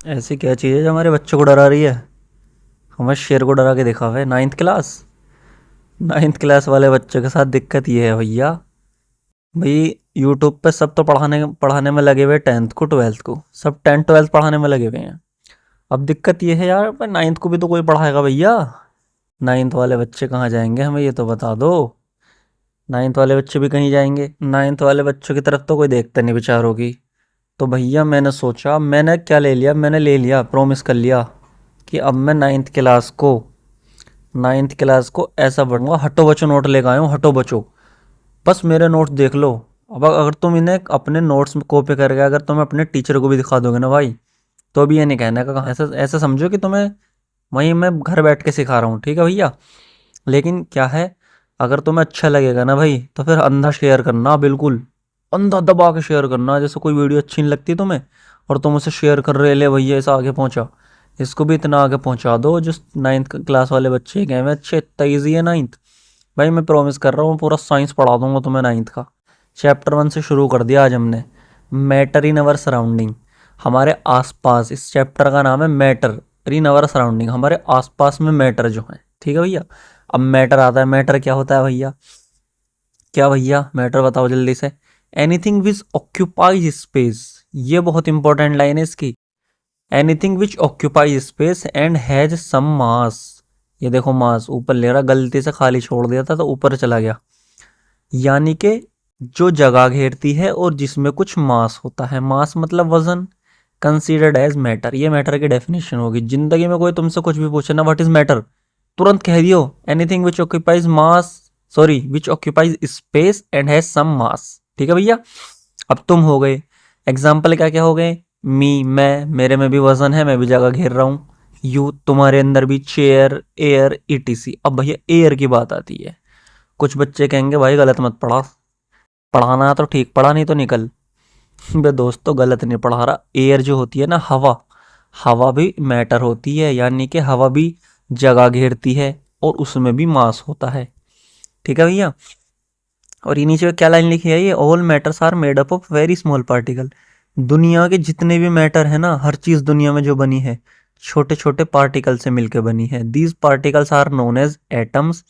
ऐसी क्या चीज़ है जो हमारे बच्चों को डरा रही है? हमें शेर को डरा के दिखा हुआ है। नाइन्थ क्लास वाले बच्चों के साथ दिक्कत ये है भैया। भाई यूट्यूब पे सब तो पढ़ाने पढ़ाने में लगे हुए, टेंथ को ट्वेल्थ को सब 10th 12th पढ़ाने में लगे हुए हैं। अब दिक्कत ये है यार, पर नाइन्थ को भी तो कोई पढ़ाएगा भैया। नाइन्थ वाले बच्चे कहाँ जाएंगे, हमें ये तो बता दो। नाइन्थ वाले बच्चे भी कहीं जाएंगे? नाइन्थ वाले बच्चों की तरफ तो कोई देखता नहीं बेचारों की। तो भैया मैंने सोचा, मैंने क्या ले लिया, मैंने ले लिया, प्रॉमिस कर लिया कि अब मैं नाइन्थ क्लास को ऐसा पढ़ूंगा। हटो बचो नोट लेकर आया हूँ, हटो बचो। बस मेरे नोट्स देख लो। अब अगर तुम इन्हें अपने नोट्स में कॉपी करके अगर तुम अपने टीचर को भी दिखा दोगे ना भाई, तो भी ये नहीं कहना का ऐसा ऐसा समझो कि तुम्हें वहीं मैं घर बैठ के सिखा रहा हूँ, ठीक है भैया। लेकिन क्या है, अगर तुम्हें अच्छा लगेगा ना भाई, तो फिर अंधा शेयर करना, बिल्कुल अंधा दबा के शेयर करना। जैसे कोई वीडियो अच्छी नहीं लगती तुम्हें और तुम उसे शेयर कर रहे, ले भैया ऐसा आगे पहुंचा, इसको भी इतना आगे पहुंचा दो। जो नाइन्थ क्लास वाले बच्चे गए हैं, अच्छे इतना ईजी है नाइन्थ। भाई मैं प्रॉमिस कर रहा हूँ, पूरा साइंस पढ़ा दूंगा तुम्हें नाइन्थ का। चैप्टर 1 से शुरू कर दिया आज हमने। मैटर इन अवर सराउंडिंग, हमारे आसपास। इस चैप्टर का नाम है मैटर इन अवर सराउंडिंग, हमारे आसपास में मैटर जो है, ठीक है भैया। अब मैटर आता है, मैटर क्या होता है भैया? क्या भैया मैटर बताओ जल्दी से। एनीथिंग विच ऑक्यूपाइज स्पेस, ये बहुत इंपॉर्टेंट लाइन है इसकी। Anything which occupies space and has some mass. ये देखो मास ऊपर ले रहा, गलती से खाली छोड़ दिया था तो ऊपर चला गया। यानी कि जो जगह घेरती है और जिसमें कुछ मास होता है। मास मतलब वजन। कंसीडर्ड एज मैटर, ये मैटर की डेफिनेशन होगी। जिंदगी में कोई तुमसे कुछ भी पूछे ना, व्हाट इज मैटर, तुरंत कह दियो anything which occupies mass, sorry which occupies space and has some mass, ठीक है भैया। अब तुम हो गए एग्जाम्पल, क्या क्या हो गए? मैं, मेरे में भी वजन है, मैं भी जगह घेर रहा हूँ। यू, तुम्हारे अंदर भी चेयर, एयर, ईटीसी। अब भैया एयर की बात आती है। कुछ बच्चे कहेंगे भाई गलत मत पढ़ा, पढ़ाना तो ठीक पढ़ा, नहीं तो निकल। बे दोस्तों गलत नहीं पढ़ा रहा। एयर जो होती है ना, हवा, हवा भी मैटर होती है। यानी कि हवा भी जगह घेरती है और उसमें भी मास होता है, ठीक है भैया। और ये नीचे क्या लाइन लिखी है, ये all matters are made up of very small particle. दुनिया के जितने भी मैटर है ना, हर चीज दुनिया में जो बनी है, छोटे छोटे पार्टिकल से मिलकर बनी है। These particles are known as atoms,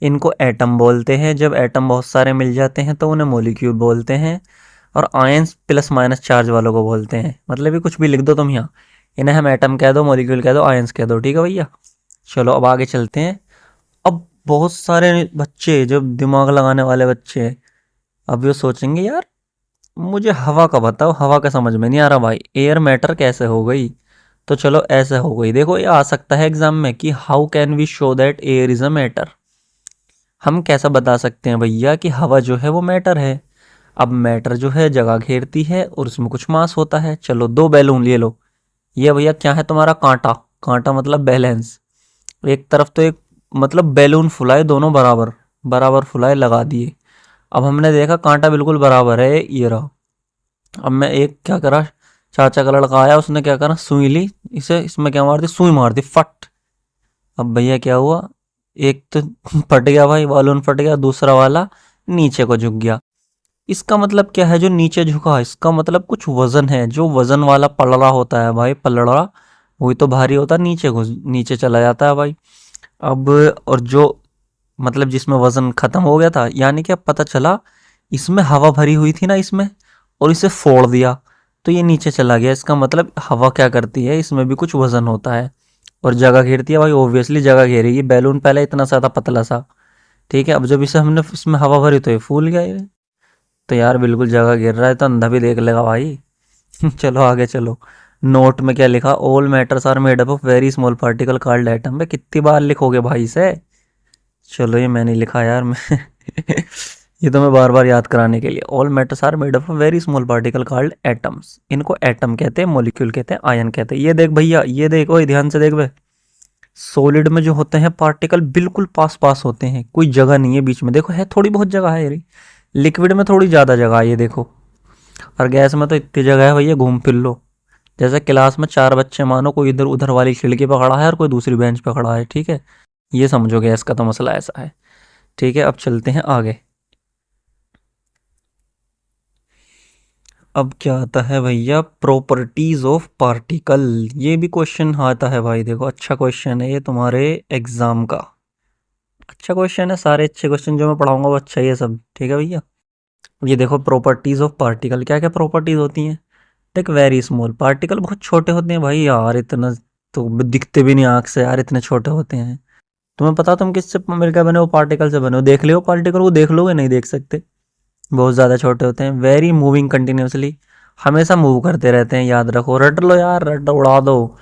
इनको एटम बोलते हैं। जब एटम बहुत सारे मिल जाते हैं तो उन्हें मॉलिक्यूल बोलते हैं। और आयंस प्लस माइनस चार्ज वालों को बोलते हैं। मतलब ये कुछ भी लिख दो तुम यहाँ, इन्हें हम एटम कह दो, मॉलिक्यूल कह दो, आयंस कह दो, ठीक है भैया। चलो अब आगे चलते हैं। अब बहुत सारे बच्चे जो दिमाग लगाने वाले बच्चे हैं, अब ये सोचेंगे यार मुझे हवा का बताओ, हवा का समझ में नहीं आ रहा भाई, एयर मैटर कैसे हो गई। तो चलो ऐसे हो गई, देखो ये आ सकता है एग्जाम में कि how can we show that air is a matter. हम कैसा बता सकते हैं भैया कि हवा जो है वो मैटर है। अब मैटर जो है जगह घेरती है और उसमें कुछ मास होता है। चलो दो बैलून ले लो। ये भैया क्या है तुम्हारा, कांटा। कांटा मतलब बैलेंस। एक तरफ तो एक मतलब बैलून फुलाए, दोनों बराबर बराबर फुलाए लगा दिए। अब हमने देखा कांटा बिल्कुल बराबर है, ये रहा। अब मैं एक क्या करा, चाचा का लड़का आया, उसने क्या करा, सुई ली, इसे इसमें क्या मार दी, सुई मार दी, फट। अब भैया क्या हुआ, एक तो फट गया भाई, बालून फट गया, दूसरा वाला नीचे को झुक गया। इसका मतलब क्या है, जो नीचे झुका इसका मतलब कुछ वजन है। जो वजन वाला पलड़ा होता है भाई, पलड़ा वही तो भारी होता है, नीचे घुस नीचे चला जाता है भाई। अब और जो मतलब जिसमें वजन खत्म हो गया था, यानी कि अब पता चला इसमें हवा भरी हुई थी ना इसमें, और इसे फोड़ दिया तो ये नीचे चला गया। इसका मतलब हवा क्या करती है, इसमें भी कुछ वजन होता है और जगह घेरती है भाई। ऑब्वियसली जगह घेरेगी, बैलून पहले इतना सा था पतला सा, ठीक है। अब जब इसे हमने इसमें हवा भरी तो ये फूल गया ये। तो यार बिल्कुल जगह घेर रहा है, तो अंधा भी देख लेगा भाई। चलो आगे चलो। नोट में क्या लिखा, all matters are made up of very small particle called atom. में कितनी बार लिखोगे भाई से। चलो ये मैंने लिखा यार मैं ये तो मैं बार बार याद कराने के लिए। All matters are made up of very small particle called atoms. इनको एटम कहते हैं, मॉलिक्यूल कहते हैं, आयन कहते हैं। ये देख भैया, ये देखो, ये ध्यान से देख भाई। सॉलिड में जो होते हैं पार्टिकल बिल्कुल पास पास होते हैं, कोई जगह नहीं है बीच में। देखो है थोड़ी बहुत जगह है यार। लिक्विड में थोड़ी ज़्यादा जगह है, ये देखो। और गैस में तो इतनी जगह है भैया, घूम फिर लो। जैसे क्लास में 4 बच्चे, मानो कोई इधर उधर वाली खिड़की पर खड़ा है और कोई दूसरी बेंच पर खड़ा है, ठीक है। ये समझो गैस का तो मसला ऐसा है, ठीक है। अब चलते हैं आगे। अब क्या आता है भैया, प्रॉपर्टीज ऑफ पार्टिकल। ये भी क्वेश्चन आता है भाई, देखो अच्छा क्वेश्चन है ये तुम्हारे एग्जाम का। अच्छा क्वेश्चन है, सारे अच्छे क्वेश्चन जो मैं पढ़ाऊंगा वो अच्छा ही है सब, ठीक है भैया। ये देखो प्रॉपर्टीज ऑफ पार्टिकल, क्या क्या प्रॉपर्टीज होती हैं। देख, वेरी स्मॉल, पार्टिकल बहुत छोटे होते हैं भाई यार, इतना तो दिखते भी नहीं आंख से यार, इतने छोटे होते हैं। तुम्हें पता तुम किससे मिलकर बने हो, पार्टिकल से बने हो, देख लियो पार्टिकल को, देख लोगे नहीं देख सकते, बहुत ज़्यादा छोटे होते हैं। वेरी मूविंग कंटिन्यूसली, हमेशा मूव करते रहते हैं, याद रखो, रट लो यार, रट उड़ा दो।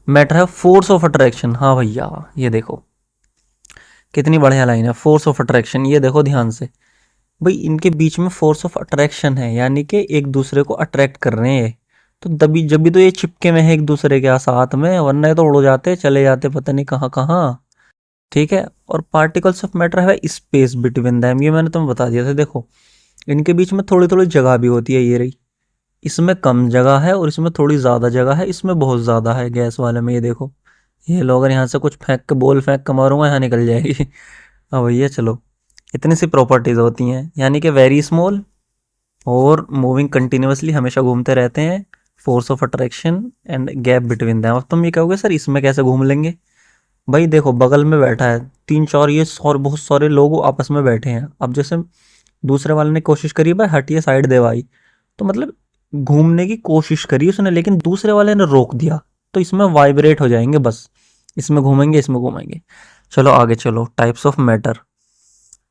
मैटर है फोर्स ऑफ अट्रैक्शन, हाँ भैया ये देखो कितनी बढ़िया लाइन है, फोर्स ऑफ अट्रैक्शन, ये देखो ध्यान से। भाई इनके बीच में फोर्स ऑफ अट्रैक्शन है, यानी कि एक दूसरे को अट्रैक्ट कर रहे हैं, तो तभी जब भी तो ये चिपके में है एक दूसरे के साथ में, वरना ये तो उड़ जाते चले जाते पता नहीं कहाँ कहाँ, ठीक है। और पार्टिकल्स ऑफ मैटर है स्पेस बिटवीन दैम, ये मैंने तुम्हें बता दिया था। देखो इनके बीच में थोड़ी थोड़ी जगह भी होती है, ये रही, इसमें कम जगह है और इसमें थोड़ी ज़्यादा जगह है, इसमें बहुत ज़्यादा है गैस वाले में, ये देखो। ये लो, अगर यहाँ से कुछ फेंक के बॉल फेंक के मारूंगा यहाँ निकल जाएगी। अब भैया चलो, इतनी सी प्रॉपर्टीज होती हैं, यानी कि वेरी स्मॉल और मूविंग कंटिन्यूअसली, हमेशा घूमते रहते हैं, force of attraction and gap between them. अब तुम ये कहोगे सर इसमें कैसे घूम लेंगे। भाई देखो बगल में बैठा है तीन चार, ये और बहुत सारे लोग आपस में बैठे हैं, अब जैसे दूसरे वाले ने कोशिश करी भाई हटिए साइड दे भाई, तो मतलब घूमने की कोशिश करी उसने, लेकिन दूसरे वाले ने रोक दिया, तो इसमें वाइब्रेट हो जाएंगे बस, इसमें घूमेंगे इसमें घूमेंगे। चलो आगे चलो, types of matter.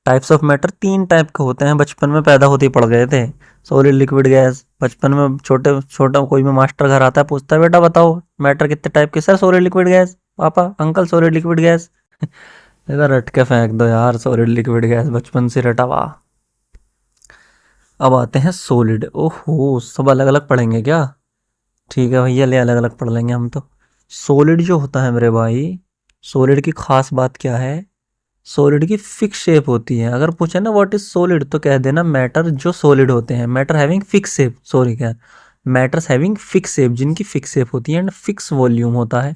Types of matter तीन टाइप के होते हैं, बचपन में पैदा होते ही पढ़ गए थे। Solid, liquid, gas. बचपन में छोटे छोटा कोई भी मास्टर घर आता है, पूछता है बेटा बताओ मैटर कितने टाइप के, सर सॉलिड लिक्विड गैस। पापा अंकल सॉलिड लिक्विड गैस। इधर रट के फेंक दो यार, सॉलिड लिक्विड गैस बचपन से रटा हुआ। अब आते हैं सॉलिड। ओहो, सब अलग अलग पढ़ेंगे क्या। ठीक है भैया, ले अलग अलग पढ़ लेंगे हम तो। सॉलिड जो होता है मेरे भाई, सॉलिड की खास बात क्या है, सॉलिड की फिक्स शेप होती है। अगर पूछे ना व्हाट इज सॉलिड, तो कह देना मैटर जो सॉलिड होते हैं, matter having fix shape, sorry क्या, मैटर्स हैविंग फिक्स शेप, जिनकी फिक्स शेप होती है एंड फिक्स वॉल्यूम होता है,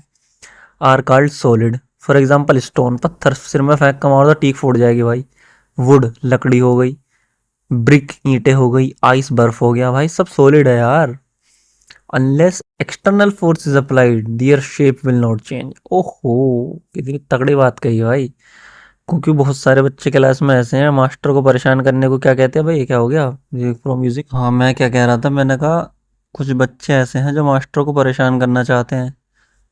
are called solid. For example stone, पत्थर सिर में फेंक कर मारो तो टीक फूट जाएगी भाई। वुड, लकड़ी हो गई। ब्रिक, ईंटें हो गई। आइस, बर्फ हो गया, भाई सब सॉलिड है यार। Unless external force is applied their shape will not change. ओहो, कितनी तगड़ी बात कही है भाई। क्योंकि बहुत सारे बच्चे क्लास में ऐसे हैं, मास्टर को परेशान करने को क्या कहते हैं भाई, ये क्या हो गया, म्यूजिक फ्रॉम म्यूजिक। हाँ मैं क्या कह रहा था, मैंने कहा कुछ बच्चे ऐसे हैं जो मास्टर को परेशान करना चाहते हैं।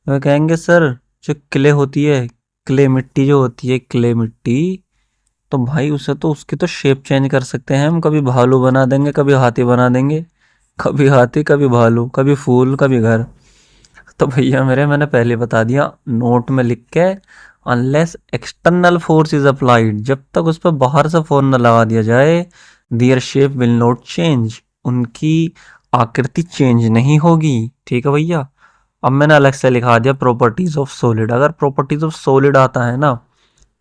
वे कहेंगे सर जो क्ले होती है, क्ले मिट्टी जो होती है, क्ले मिट्टी, तो भाई उसे तो उसकी तो शेप चेंज कर सकते हैं हम, कभी भालू बना देंगे, कभी हाथी बना देंगे, कभी हाथी कभी भालू, कभी फूल कभी घर। तो भैया मेरे, मैंने पहले बता दिया नोट में लिख के, unless external force is applied, जब तक उस पर बाहर से फोर्स न लगा दिया जाए, दियर शेप विल नॉट चेंज, उनकी आकृति चेंज नहीं होगी, ठीक है भैया। अब मैंने अलग से लिखा दिया प्रॉपर्टीज ऑफ सॉलिड। अगर प्रॉपर्टीज ऑफ सॉलिड आता है ना,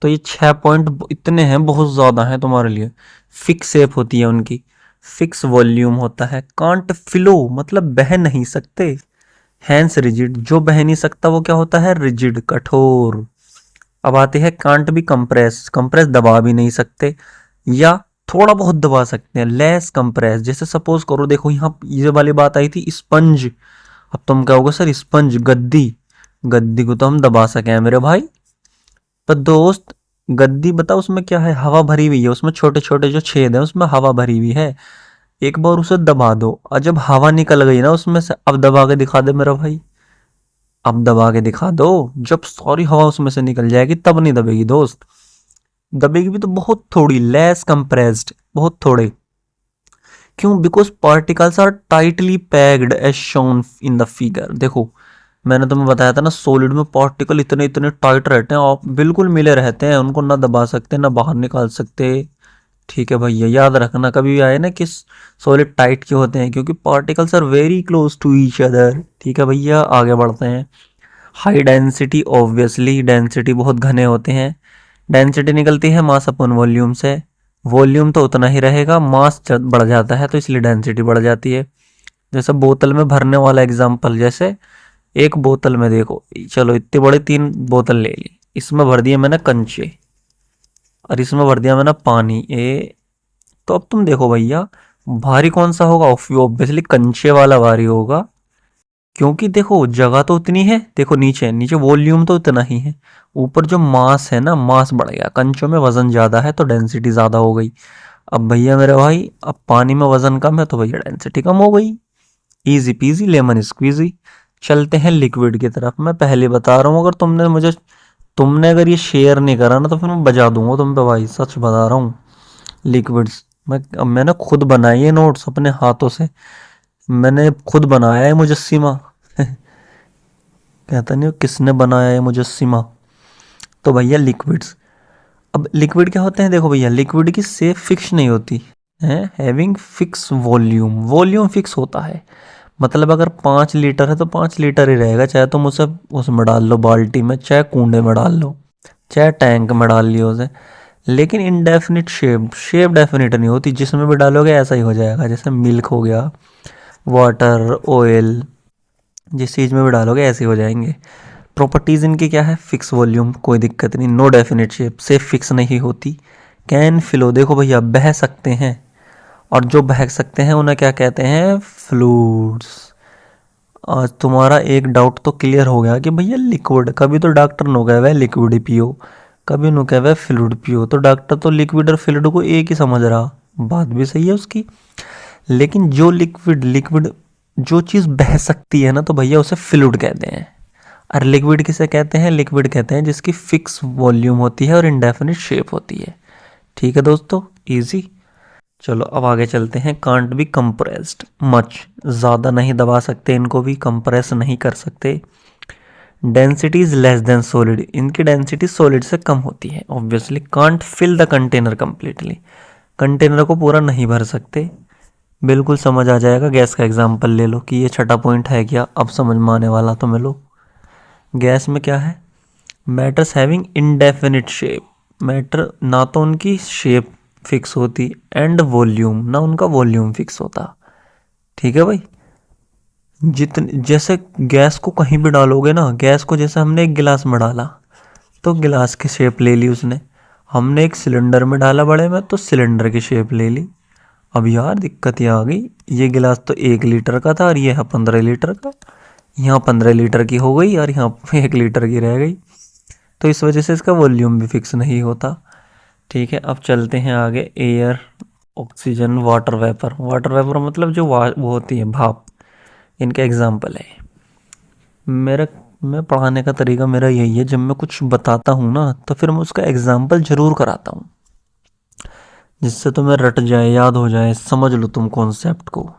तो ये 6 पॉइंट इतने हैं, बहुत ज़्यादा हैं तुम्हारे लिए। फिक्स शेप होती है उनकी, फिक्स वॉल्यूम होता है, कांट फ्लो मतलब बह नहीं सकते, हैंस रिजिड, जो बह नहीं सकता वो क्या होता है, रिजिड, कठोर। अब आते हैं कांट भी कंप्रेस, कंप्रेस दबा भी नहीं सकते, या थोड़ा बहुत दबा सकते हैं, लेस कंप्रेस। जैसे सपोज करो, देखो यहाँ ये वाली बात आई थी स्पंज, अब तुम कहोगे सर स्पंज, गद्दी, गद्दी को तो हम दबा सके हैं मेरे भाई, पर दोस्त गद्दी बताओ उसमें क्या है, हवा भरी हुई है, उसमें छोटे छोटे जो छेद है उसमें हवा भरी हुई है, एक बार उसे दबा दो और जब हवा निकल गई ना उसमें से, अब दबा के दिखा दे मेरा भाई, अब दबा के दिखा दो, जब सारी हवा उसमें से निकल जाएगी तब नहीं दबेगी दोस्त, दबेगी भी तो बहुत थोड़ी, लेस कंप्रेस्ड, बहुत थोड़े। क्यों, because particles are tightly packed as shown in the figure. देखो मैंने तुम्हें बताया था ना, सॉलिड में पार्टिकल इतने इतने टाइट रहते हैं, और बिल्कुल मिले रहते हैं, उनको ना दबा सकते ना बाहर निकाल सकते, ठीक है भैया। याद रखना कभी भी आए ना कि सॉलिड टाइट क्यों होते हैं, क्योंकि particles are very close to each other, ठीक है भैया। आगे बढ़ते हैं। हाई डेंसिटी, ऑब्वियसली डेंसिटी बहुत घने होते हैं, डेंसिटी निकलती है मास अपन वॉल्यूम से, वॉल्यूम तो उतना ही रहेगा, मास बढ़ जाता है तो इसलिए डेंसिटी बढ़ जाती है। जैसे बोतल में भरने वाला एग्जाम्पल, जैसे एक बोतल में देखो, चलो इतनी बड़ी 3 बोतल ले ली, इसमें भर दिया मैंने कंचे और इसमें भर दिया मैंने पानी, ए तो अब तुम देखो भैया, भारी कौन सा होगा? ऑब्वियसली कंचे वाला भारी होगा, क्योंकि देखो जगह तो उतनी है, देखो नीचे नीचे वॉल्यूम तो उतना ही है, ऊपर जो मास है ना, मास बढ़ गया, कंचों में वजन ज्यादा है तो डेंसिटी ज्यादा हो गई। अब भैया मेरे भाई, अब पानी में वजन कम है तो भैया डेंसिटी कम हो गई। Easy peasy lemon squeezy. चलते हैं लिक्विड की तरफ। मैं पहले बता रहा हूँ, अगर तुमने अगर ये शेयर नहीं करा ना तो फिर मैं बजा दूंगा तुम पे भाई, सच बता रहा हूँ। लिक्विड्स, मैंने खुद बनाई है नोट्स अपने हाथों से, मैंने खुद बनाया है मुजस्सिमा। कहता नहीं हो किसने बनाया है मुजस्सिमा। तो भैया लिक्विड्स, अब लिक्विड क्या होते हैं? देखो भैया, लिक्विड की शेप फिक्स नहीं होती है, having fix volume, volume fix होता है। मतलब अगर 5 लीटर है तो 5 लीटर ही रहेगा, चाहे तुम उसे उसमें डाल लो बाल्टी में, चाहे कूंडे में डाल लो, चाहे टैंक में डाल लियो उसे। लेकिन इनडेफिनिट शेप, शेप डेफिनेट नहीं होती, जिसमें भी डालोगे ऐसा ही हो जाएगा। जैसे मिल्क हो गया, वाटर, ऑयल, जिस चीज़ में भी डालोगे ऐसे हो जाएंगे। प्रॉपर्टीज इनकी क्या है? फिक्स वॉल्यूम, कोई दिक्कत नहीं, no definite shape, shape fix नहीं होती। कैन फ्लो, देखो भैया बह सकते हैं, और जो बह सकते हैं उन्हें क्या कहते हैं? फ्लूइड्स। आज तुम्हारा एक डाउट तो क्लियर हो गया कि भैया लिक्विड, कभी तो डॉक्टर नो कहे वह लिक्विड ही पियो, कभी नो कहे वह फ्लूइड पियो, तो डॉक्टर तो लिक्विड और फ्लूइड को एक ही समझ रहा। बात भी सही है उसकी। लेकिन जो लिक्विड लिक्विड जो चीज़ बह सकती है ना, तो भैया उसे फ्लूइड कहते हैं। और लिक्विड किसे कहते हैं? लिक्विड कहते हैं जिसकी फिक्स वॉल्यूम होती है और इंडेफिनिट शेप होती है। ठीक है दोस्तों, इजी। चलो अब आगे चलते हैं। कांट बी कंप्रेस्ड मच, ज़्यादा नहीं दबा सकते इनको भी, कंप्रेस नहीं कर सकते। Density is less than solid, इनकी डेंसिटी सॉलिड से कम होती है। Obviously can't fill the container completely, container को पूरा नहीं भर सकते। बिल्कुल समझ आ जाएगा। गैस का एग्जांपल ले लो कि ये छठा पॉइंट है क्या, अब समझ में आने वाला तो लो। गैस में क्या है? Matters having indefinite shape, matter ना तो उनकी शेप फिक्स होती, एंड वॉल्यूम, ना उनका वॉल्यूम फिक्स होता। ठीक है भाई। जितने जैसे गैस को कहीं भी डालोगे ना, गैस को जैसे हमने एक गिलास में डाला तो गिलास की शेप ले ली उसने, हमने एक सिलेंडर में डाला बड़े में तो सिलेंडर की शेप ले ली। अब यार दिक्कत ये आ गई, ये गिलास तो 1 लीटर का था और ये है 15 लीटर का, यहाँ 15 लीटर की हो गई और यहाँ 1 लीटर की रह गई, तो इस वजह से इसका वॉल्यूम भी फिक्स नहीं होता। ठीक है, अब चलते हैं आगे। Air, oxygen, water vapour. Water vapour मतलब जो वो होती है भाप, इनके एग्जाम्पल है। मेरा मैं पढ़ाने का तरीका मेरा यही है, जब मैं कुछ बताता हूँ ना तो फिर मैं उसका एग्जाम्पल जरूर कराता हूँ, जिससे तुम्हें रट जाए, याद हो जाए, समझ लो तुम कॉन्सेप्ट को।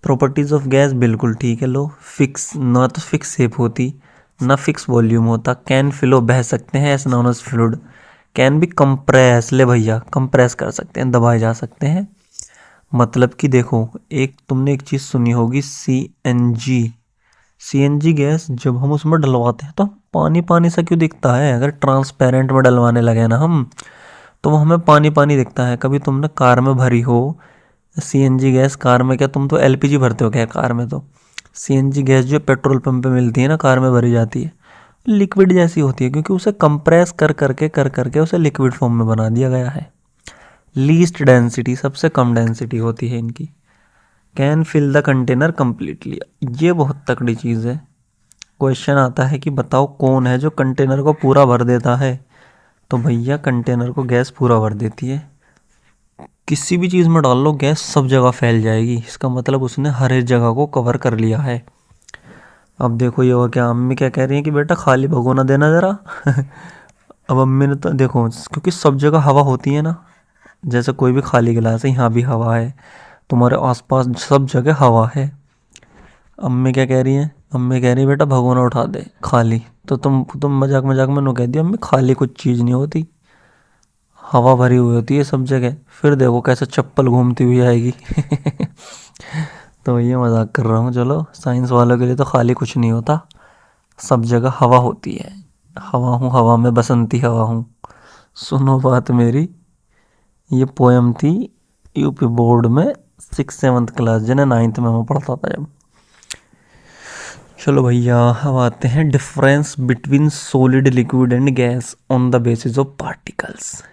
प्रॉपर्टीज ऑफ गैस बिल्कुल ठीक है। लो, फिक्स, ना तो फिक्स शेप होती ना फिक्स वॉल्यूम होता। कैन फ्लो, बह सकते हैं, as known as fluid. Can भी कंप्रेस, ले भैया कंप्रेस कर सकते हैं, दबाए जा सकते हैं। मतलब कि देखो, एक तुमने एक चीज़ सुनी होगी, सीएनजी। सीएनजी गैस जब हम उसमें डलवाते हैं तो पानी पानी सा क्यों दिखता है? अगर ट्रांसपेरेंट में डलवाने लगे ना हम, तो वो हमें पानी पानी दिखता है। कभी तुमने कार में भरी हो सीएनजी गैस, कार में क्या तुम तो एलपीजी भरते हो क्या कार में? तो सीएनजी गैस जो पेट्रोल पंप पे मिलती है ना, कार में भरी जाती है, लिक्विड जैसी होती है, क्योंकि उसे कंप्रेस कर करके उसे लिक्विड फॉर्म में बना दिया गया है। लीस्ट डेंसिटी, सबसे कम डेंसिटी होती है इनकी। Can fill the container completely, ये बहुत तकड़ी चीज़ है। क्वेश्चन आता है कि बताओ कौन है जो कंटेनर को पूरा भर देता है? तो भैया कंटेनर को गैस पूरा भर देती है। किसी भी चीज़ में डाल लो गैस सब जगह फैल जाएगी, इसका मतलब उसने हर एक जगह को कवर कर लिया है। अब देखो ये हुआ क्या, अम्मी क्या कह रही है कि बेटा खाली भगोना देना ज़रा। अब अम्मी ने तो देखो, क्योंकि सब जगह हवा होती है ना, जैसे कोई भी खाली गिलास है, यहाँ भी हवा है, तुम्हारे आसपास सब जगह हवा है। अम्मी क्या कह रही है? अम्मी कह रही है बेटा भगोना उठा दे खाली। तो तुम मजाक मजाक में नो कह दिया अम्मी खाली कुछ चीज़ नहीं होती, हवा भरी हुई होती है सब जगह। फिर देखो कैसे चप्पल घूमती हुई आएगी। तो ये मजाक कर रहा हूँ। चलो, साइंस वालों के लिए तो खाली कुछ नहीं होता, सब जगह हवा होती है। हवा हूँ हवा में, बसंती हवा हूँ। सुनो बात मेरी, ये पोयम थी यूपी बोर्ड में 6th-7th क्लास, जिन्हें 9th में मैं पढ़ता था जब। चलो भैया अब आते हैं difference between solid, liquid and gas on the basis of particles.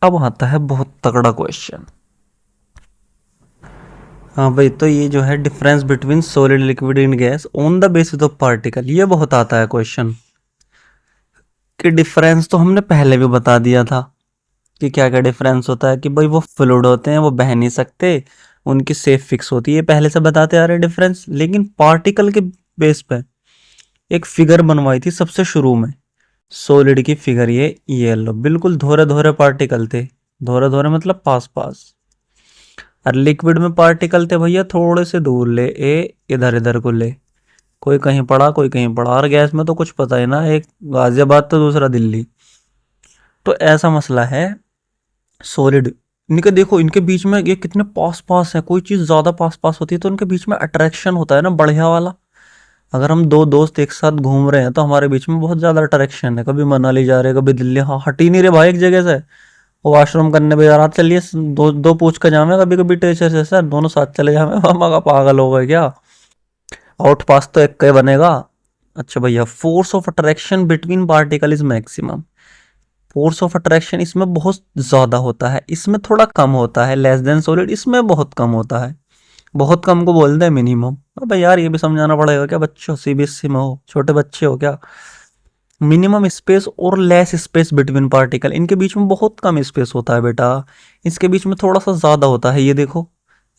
अब आता है बहुत तगड़ा क्वेश्चन। हाँ भाई, तो ये जो है difference between solid liquid in gas on the basis of particle, ये बहुत आता है क्वेश्चन। कि डिफरेंस तो हमने पहले भी बता दिया था कि क्या क्या डिफरेंस होता है, कि भाई वो फ्लूइड होते हैं, वो बह नहीं सकते, उनकी सेफ फिक्स होती है, पहले से बताते आ रहे डिफरेंस। लेकिन पार्टिकल के बेस पे एक फिगर बनवाई थी सबसे शुरू में, सॉलिड की फिगर, ये लो, बिल्कुल धोरे धोरे पार्टिकल थे। धोरे धोरे मतलब पास पास। और लिक्विड में पार्टिकल थे भैया थोड़े से दूर ले, इधर इधर को ले, कोई कहीं पड़ा कोई कहीं पड़ा। और गैस में तो कुछ पता ही ना, एक गाजियाबाद तो दूसरा दिल्ली। तो ऐसा मसला है सॉलिड। इनके देखो, इनके बीच में ये कितने पास पास है, कोई चीज ज्यादा पास पास होती है तो उनके बीच में अट्रैक्शन होता है ना, बढ़िया वाला। अगर हम दो दोस्त एक साथ घूम रहे हैं तो हमारे बीच में बहुत ज्यादा अट्रैक्शन है, कभी मनाली जा रहे हैं कभी दिल्ली, हाँ हट ही नहीं रहे भाई एक जगह से। वो वॉशरूम करने भी जा रहा, चलिए दो दो पूछ कर जावे, कभी कभी टीचर से सर दोनों साथ चले जावे, मामा का पागल हो गए क्या, आउट पास तो एक के बनेगा। अच्छा भैया, force of attraction between particle is maximum. Force of attraction इसमें बहुत ज्यादा होता है, इसमें थोड़ा कम होता है, लेस देन सॉलिड इसमें बहुत कम होता है। बहुत कम को बोलते हैं मिनिमम। अबे यार ये भी समझाना पड़ेगा क्या बच्चों, सीबीएसई में हो, छोटे बच्चे हो क्या। मिनिमम स्पेस और लेस स्पेस बिटवीन पार्टिकल, इनके बीच में बहुत कम स्पेस होता है बेटा, इसके बीच में थोड़ा सा ज्यादा होता है। ये देखो,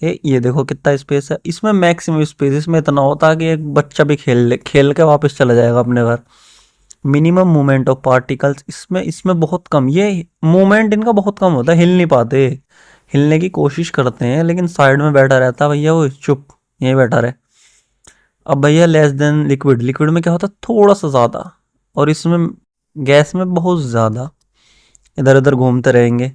ये देखो कितना स्पेस है, इसमें मैक्सिमम स्पेस इसमें इतना होता है कि एक बच्चा भी खेल के वापस चला जाएगा अपने घर। मिनिमम मूवमेंट ऑफ पार्टिकल्स, इसमें इसमें बहुत कम, ये मूवमेंट इनका बहुत कम होता है, हिल नहीं पाते। हिलने की कोशिश करते हैं लेकिन साइड में बैठा रहता है भैया, वो चुप यहीं बैठा रहे। अब भैया लेस देन लिक्विड, लिक्विड में क्या होता है थोड़ा सा ज़्यादा, और इसमें गैस में बहुत ज़्यादा, इधर उधर घूमते रहेंगे।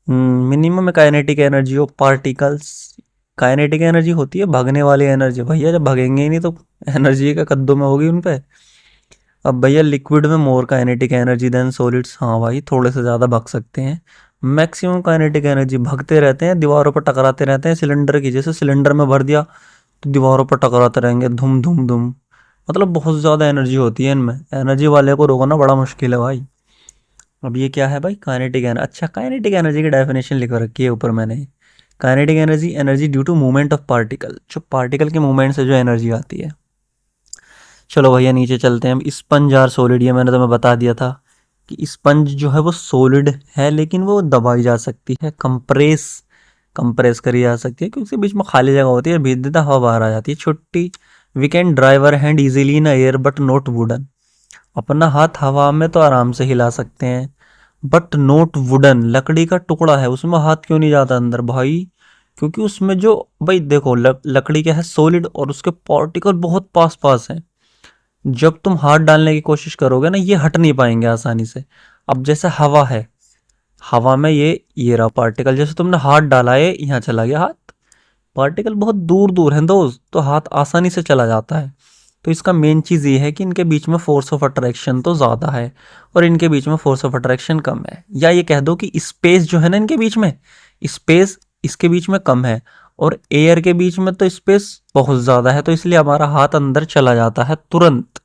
Minimum kinetic energy of particles, kinetic energy होती है भागने वाली एनर्जी, भैया जब भागेंगे ही नहीं तो एनर्जी का कद्दू में होगी उन पे। अब भैया लिक्विड में more kinetic energy than solids, हाँ भाई थोड़े से ज़्यादा भाग सकते हैं। मैक्सिमम काइनेटिक एनर्जी, भागते रहते हैं, दीवारों पर टकराते रहते हैं, सिलेंडर की जैसे सिलेंडर में भर दिया तो दीवारों पर टकराते रहेंगे, धुम धुम धुम। मतलब बहुत ज़्यादा एनर्जी होती है इनमें, एनर्जी वाले को रोकना बड़ा मुश्किल है भाई। अब ये क्या है भाई, काइनेटिक एनर्जी। अच्छा, काइनेटिक एनर्जी की डेफिनेशन लिख रखी है ऊपर मैंने। Kinetic energy, energy due to movement of particle, जो पार्टिकल के मूवमेंट से जो एनर्जी आती है। चलो भैया नीचे चलते हैं। स्पंज आर सॉलिड, ये मैंने तुम्हें बता दिया था कि स्पंज जो है वो सॉलिड है, लेकिन वो दबाई जा सकती है, कंप्रेस कंप्रेस करी जा सकती है, क्योंकि उसके बीच में खाली जगह होती है, भीग देता हवा बाहर आ जाती है छुट्टी। We can drive our hand easily in air but not wooden, अपना हाथ हवा में तो आराम से हिला सकते हैं, बट नोट वुडन, लकड़ी का टुकड़ा है उसमें हाथ क्यों नहीं जाता अंदर भाई। क्योंकि उसमें जो, भाई देखो लकड़ी क्या है, सॉलिड, और उसके पार्टिकल बहुत पास पास हैं। जब तुम हाथ डालने की कोशिश करोगे ना, ये हट नहीं पाएंगे आसानी से। अब जैसे हवा है, हवा में ये रहा पार्टिकल, जैसे तुमने हाथ डाला है यहाँ चला गया हाथ, पार्टिकल बहुत दूर दूर हैं दोस्त, तो हाथ आसानी से चला जाता है। तो इसका मेन चीज़ ये है कि इनके बीच में फोर्स ऑफ अट्रैक्शन तो ज़्यादा है और इनके बीच में फोर्स ऑफ अट्रैक्शन कम है। या ये कह दो कि स्पेस जो है ना इनके बीच में, स्पेस इसके बीच में कम है, और एयर के बीच में तो स्पेस बहुत ज़्यादा है, तो इसलिए हमारा हाथ अंदर चला जाता है तुरंत।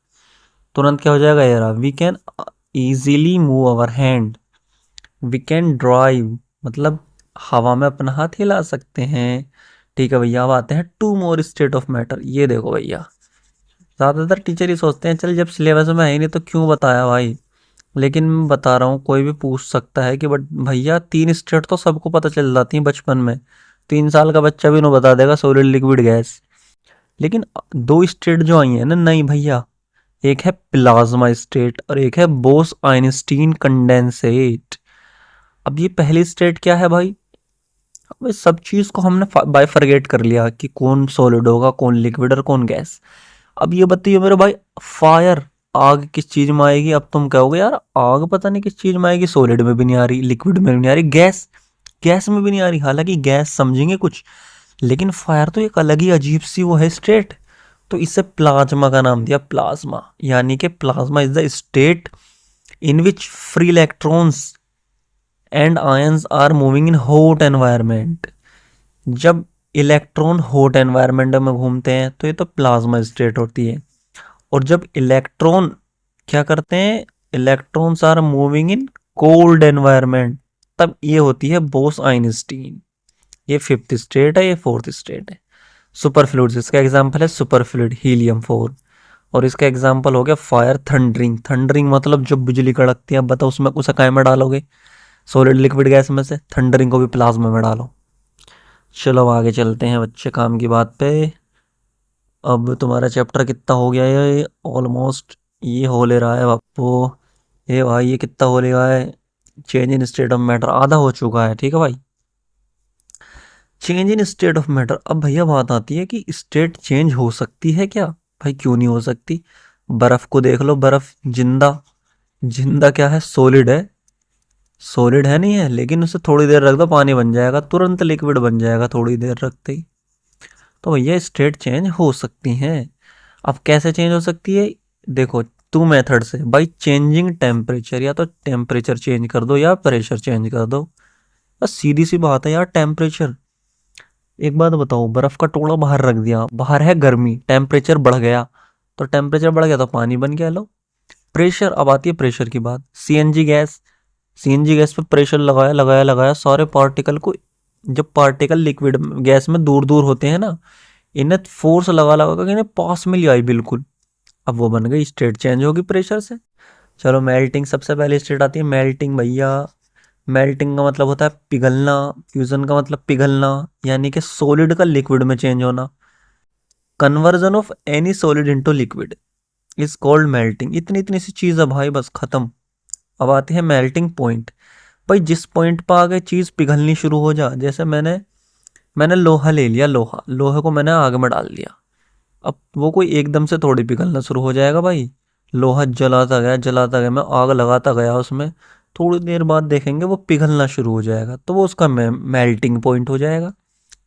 तुरंत क्या हो जाएगा air, we can easily move our hand, we can drive, मतलब हवा में अपना हाथ हिला सकते हैं। ठीक है भैया, अब आते हैं two more state of matter. ये देखो भैया, ज़्यादातर टीचर ही सोचते हैं चल जब सिलेबस में है ही नहीं तो क्यों बताया भाई, लेकिन मैं बता रहा हूँ, कोई भी पूछ सकता है कि बट भैया 3 स्टेट तो सबको पता चल जाती है बचपन में, 3 साल का बच्चा भी नहीं बता देगा सॉलिड लिक्विड गैस। लेकिन 2 स्टेट जो आई है ना, नहीं भैया, एक है प्लाज्मा स्टेट और एक है बोस आइंस्टीन कंडेंसेट। अब ये पहली स्टेट क्या है भाई, अब इस सब चीज़ को हमने बाइफरगेट कर लिया कि कौन सॉलिड होगा, कौन लिक्विड और कौन गैस। अब ये बताइए मेरे भाई, फायर, आग किस चीज में आएगी। अब तुम कहोगे यार आग पता नहीं किस चीज में आएगी, सॉलिड में भी नहीं आ रही, लिक्विड में भी नहीं आ रही, गैस, गैस में भी नहीं आ रही। हालांकि गैस समझेंगे कुछ, लेकिन फायर तो एक अलग ही अजीब सी वो है स्टेट। तो इसे प्लाज्मा का नाम दिया, प्लाज्मा, यानी कि plasma is the state in which free electrons and ions are moving in hot environment. जब इलेक्ट्रॉन हॉट एनवायरनमेंट में घूमते हैं तो ये तो प्लाज्मा स्टेट होती है। और जब इलेक्ट्रॉन क्या करते हैं, electrons are moving in cold environment, तब ये होती है बोस आइंस्टीन। ये फिफ्थ स्टेट है, ये फोर्थ स्टेट है। सुपर फ्लूइड्स, इसका एग्जाम्पल है सुपर फ्लूइड हीलियम 4। और इसका एग्जाम्पल हो गया फायर, थंडरिंग। थंडरिंग मतलब जब बिजली कड़कती है, अब बताओ उसमें उसे काय में डालोगे, सॉलिड लिक्विड गैस में से। थंडरिंग को भी प्लाज्मा में डालो। चलो अब आगे चलते हैं बच्चे काम की बात पे। अब तुम्हारा चैप्टर कितना हो गया है, ऑलमोस्ट ये हो ले रहा है बापू। ये भाई ये कितना हो ले रहा है, change in state of matter आधा हो चुका है, ठीक है भाई। Change in state of matter, अब भैया बात आती है कि स्टेट चेंज हो सकती है क्या। भाई क्यों नहीं हो सकती। बर्फ को देख लो, बर्फ जिंदा, जिंदा क्या है, सॉलिड है। सॉलिड है नहीं है, लेकिन उसे थोड़ी देर रख दो पानी बन जाएगा, तुरंत लिक्विड बन जाएगा थोड़ी देर रखते ही। तो भैया स्टेट चेंज हो सकती हैं। अब कैसे चेंज हो सकती है, देखो 2 मेथड से। बाई चेंजिंग टेम्परेचर, या तो टेम्परेचर चेंज कर दो या प्रेशर चेंज कर दो। बस सीधी सी बात है यार, टेम्परेचर। एक बात बताओ, बर्फ का टुकड़ा बाहर रख दिया, बाहर है गर्मी, टेम्परेचर बढ़ गया, तो टेम्परेचर बढ़ गया तो पानी बन गया। लो प्रेशर, अब आती है प्रेशर की बात। सीएनजी गैस, सीएनजी गैस पे प्रेशर लगाया लगाया लगाया, सारे पार्टिकल को, जब पार्टिकल लिक्विड गैस में दूर दूर होते हैं ना, इन्हें फोर्स लगा लगा के इन्हें पास में ले आई बिल्कुल। अब वो बन गई, स्टेट चेंज होगी प्रेशर से। चलो मेल्टिंग, सबसे पहले स्टेट आती है मेल्टिंग भैया। मेल्टिंग का मतलब होता है पिघलना, फ्यूजन का मतलब पिघलना, यानी कि सॉलिड का लिक्विड में चेंज होना। Conversion of any solid into liquid is called melting. इतनी इतनी सी चीज है भाई, बस खत्म। अब आती है मेल्टिंग पॉइंट। भाई जिस पॉइंट पर आगे चीज पिघलनी शुरू हो जा, जैसे मैंने मैंने लोहा ले लिया, लोहा, लोहे को मैंने आग में डाल दिया। अब वो कोई एकदम से थोड़ी पिघलना शुरू हो जाएगा भाई। लोहा जलाता गया जलाता गया, मैं आग लगाता गया उसमें, थोड़ी देर बाद देखेंगे वो पिघलना शुरू हो जाएगा, तो वो उसका मेल्टिंग पॉइंट हो जाएगा।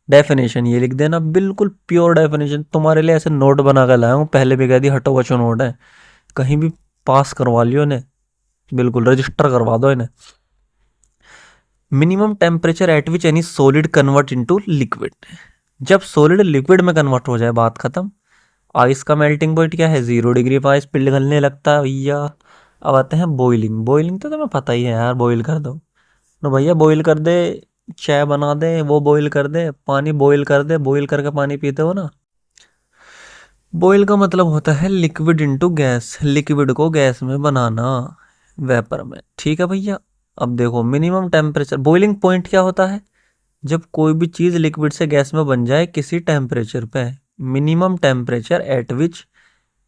डेफिनेशन ये लिख देना, बिल्कुल प्योर डेफिनेशन तुम्हारे लिए, ऐसे नोट बना कर लाया हूँ, पहले भी कह दी हटो बचो नोट है, कहीं भी पास करवा लियो इन्हें, बिल्कुल रजिस्टर करवा दो इन्हें। Minimum temperature at which any solid convert into liquid, जब सॉलिड लिक्विड में कन्वर्ट हो जाए बात खत्म। आइस का मेल्टिंग पॉइंट क्या है, 0 डिग्री पर आइस पिघलने लगता है भैया। अब आते हैं बॉइलिंग। बॉइलिंग तो तुम्हें पता ही है यार, बॉइल कर दो तो भैया, बॉइल कर दे, चाय बना दे, वो बॉइल कर दे, पानी बॉइल कर दे, बॉइल करके पानी पीते हो ना। बॉइल का मतलब होता है लिक्विड इनटू गैस, लिक्विड को गैस में बनाना, वेपर में, ठीक है भैया। अब देखो मिनिमम टेम्परेचर, बॉइलिंग पॉइंट क्या होता है, जब कोई भी चीज लिक्विड से गैस में बन जाए किसी टेम्परेचर पे। Minimum temperature at which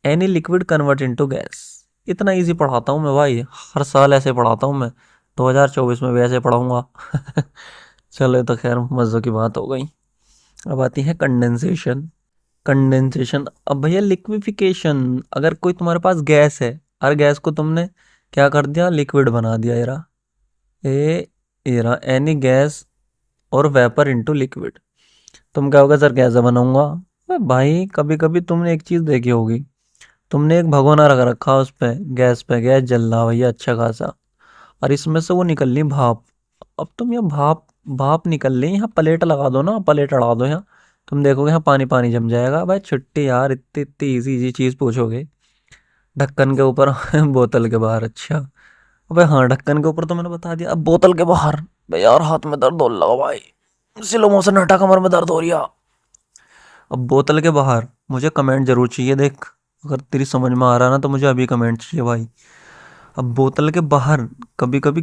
any liquid convert into gas. इतना इजी पढ़ाता हूँ मैं भाई, हर साल ऐसे पढ़ाता हूँ मैं, 2024 में भी ऐसे पढ़ाऊंगा। चलो ये तो खैर मज़ों की बात हो गई। अब आती है कंडेंसेशन। कंडेंसेशन, अब भैया लिक्विफिकेशन, अगर कोई तुम्हारे पास गैस है, हर गैस को तुमने क्या कर दिया, लिक्विड बना दिया। एरा एनी गैस और वेपर इनटू लिक्विड। तुम क्या होगा सर कैसे बनाऊंगा। भाई कभी कभी तुमने एक चीज देखी होगी, तुमने एक भगोना रख रखा उस पे, गैस पे, गैस जल रहा भैया अच्छा खासा, और इसमें से वो निकल रही भाप। अब तुम यहाँ भाप भाप निकल रही, यहाँ प्लेट लगा दो ना, प्लेट अड़ा दो यहाँ, तुम देखोगे यहाँ पानी पानी जम जाएगा। भाई छुट्टी यार, इतनी इतनी इजी इजी चीज पूछोगे। ढक्कन के ऊपर बोतल के बाहर, अच्छा। अबे हाँ ढक्कन के ऊपर तो मैंने बता दिया, अब बोतल के बाहर। भाई यार हाथ में दर्द हो लगा भाई, स्लो मोशन हटा, कमर में दर्द हो रही है। अब बोतल के बाहर मुझे कमेंट जरूर चाहिए, देख अगर तेरी समझ में आ रहा ना तो मुझे अभी कमेंट चाहिए भाई। अब बोतल के बाहर कभी कभी